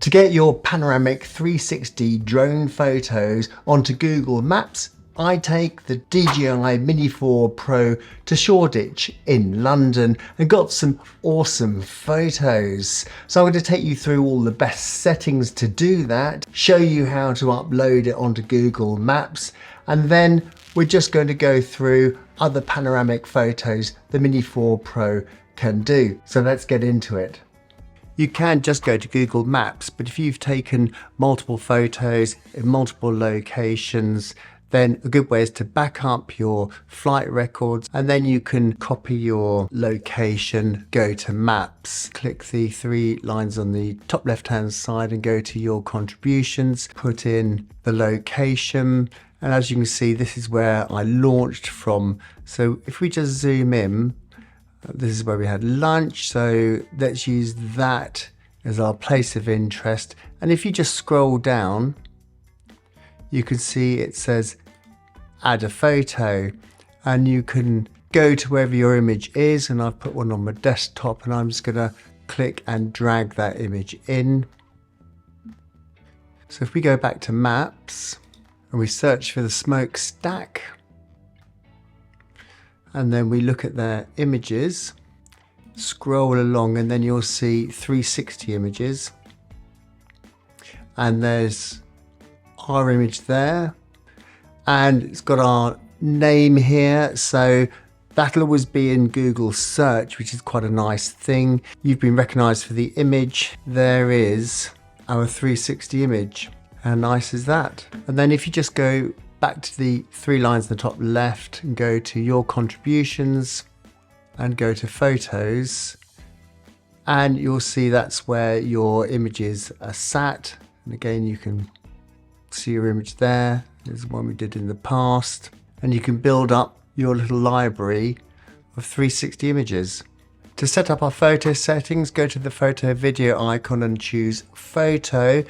To get your panoramic 360 drone photos onto Google Maps, I take the DJI Mini 4 Pro to Shoreditch in London and got some awesome photos. So I'm going to take you through all the best settings to do that, show you how to upload it onto Google Maps, and then we're just going to go through other panoramic photos the Mini 4 Pro can do. So let's get into it. You can just go to Google Maps, but if you've taken multiple photos in multiple locations, then a good way is to back up your flight records, and then you can copy your location, go to Maps, click the three lines on the top left hand side and go to your contributions, put in the location, and as you can see, this is where I launched from. So if we just zoom in, this is where we had lunch, so let's use that as our place of interest. And if you just scroll down, you can see it says add a photo, and you can go to wherever your image is, and I've put one on my desktop, and I'm just gonna click and drag that image in. So if we go back to Maps and we search for the smokestack, and then we look at their images, scroll along, and then you'll see 360 images, and there's our image there, and it's got our name here, so that'll always be in Google search, which is quite a nice thing. You've been recognized for the image. There is our 360 image. How nice is that? And then if you just go back to the three lines in the top left and go to your contributions and go to photos, and you'll see that's where your images are sat. And again, you can see your image there. There's one we did in the past, and you can build up your little library of 360 images. To set up our photo settings, go to the photo video icon and choose photo,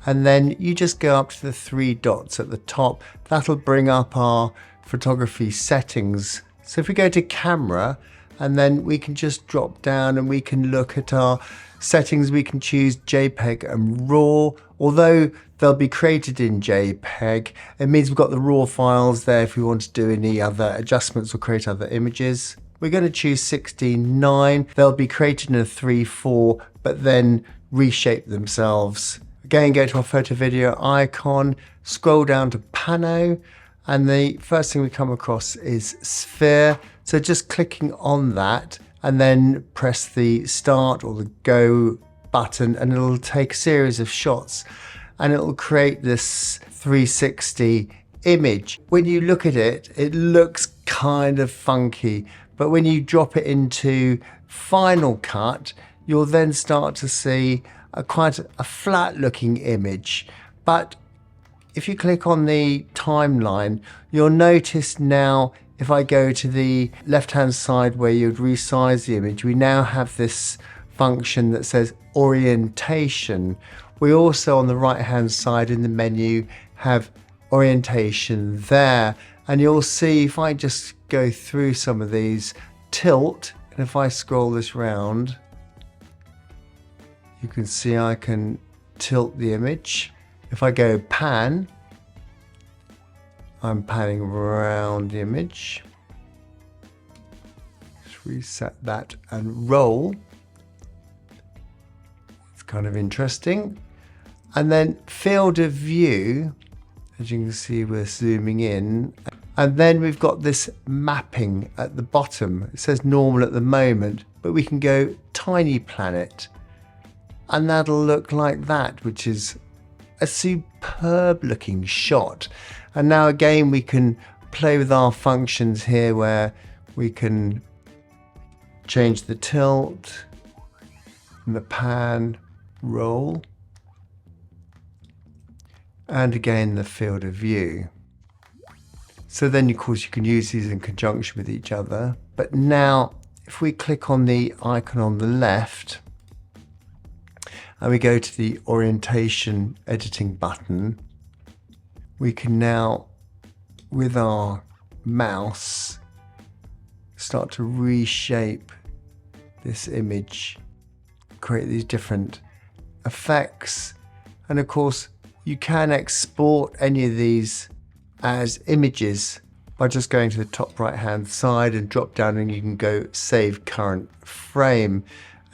and then you just go up to the three dots at the top. That'll bring up our photography settings. So if we go to camera, and then we can just drop down and we can look at our settings. We can choose JPEG and RAW. Although they'll be created in JPEG, it means we've got the RAW files there if we want to do any other adjustments or create other images. We're going to choose 16:9. They'll be created in a 3:4, but then reshape themselves. Again, go to our photo video icon, scroll down to Pano, and the first thing we come across is sphere. So just clicking on that, and then press the start or the go button, and it'll take a series of shots, and it'll create this 360 image. When you look at it, it looks kind of funky, but when you drop it into Final Cut, you'll then start to see quite a flat looking image. But if you click on the timeline, you'll notice now, if I go to the left hand side where you'd resize the image, we now have this function that says orientation. We also, on the right hand side in the menu, have orientation there, and you'll see if I just go through some of these, tilt, and if I scroll this round, you can see I can tilt the image. If I go pan, I'm panning around the image. Let's reset that and roll. It's kind of interesting. And then field of view, as you can see, we're zooming in. And then we've got this mapping at the bottom. It says normal at the moment, but we can go tiny planet, and that'll look like that, which is a superb looking shot. And now again, we can play with our functions here where we can change the tilt and the pan, roll, and again the field of view. So then of course you can use these in conjunction with each other. But now if we click on the icon on the left and we go to the orientation editing button, we can now, with our mouse, start to reshape this image, create these different effects, And of course, you can export any of these as images by just going to the top right hand side and drop down, and you can go save current frame,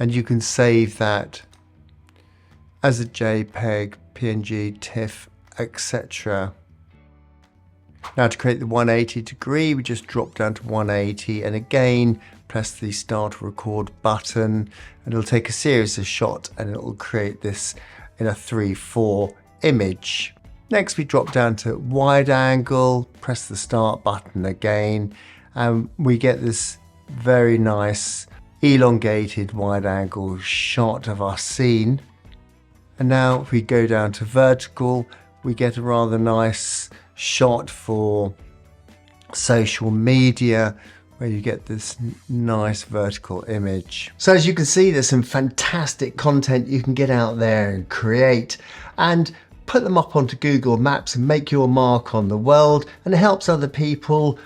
and you can save that as a JPEG, PNG, TIFF, etc. Now to create the 180 degree, we just drop down to 180 and again press the start record button, and it'll take a series of shots and it'll create this in a 3:4 image. Next we drop down to wide angle, press the start button again, and we get this very nice elongated wide angle shot of our scene. And now if we go down to vertical, we get a rather nice shot for social media where you get this nice vertical image. So as you can see, there's some fantastic content you can get out there and create and put them up onto Google Maps and make your mark on the world, and it helps other people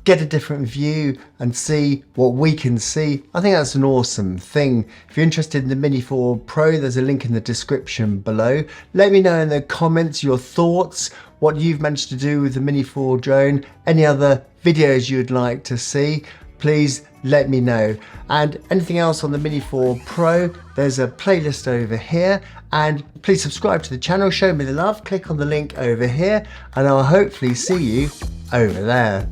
get a different view and see what we can see. I think that's an awesome thing. If you're interested in the Mini 4 Pro, there's a link in the description below. Let me know in the comments your thoughts, what you've managed to do with the Mini 4 drone, any other videos you'd like to see, please let me know. And anything else on the Mini 4 Pro, there's a playlist over here, and please subscribe to the channel, show me the love, click on the link over here, and I'll hopefully see you over there.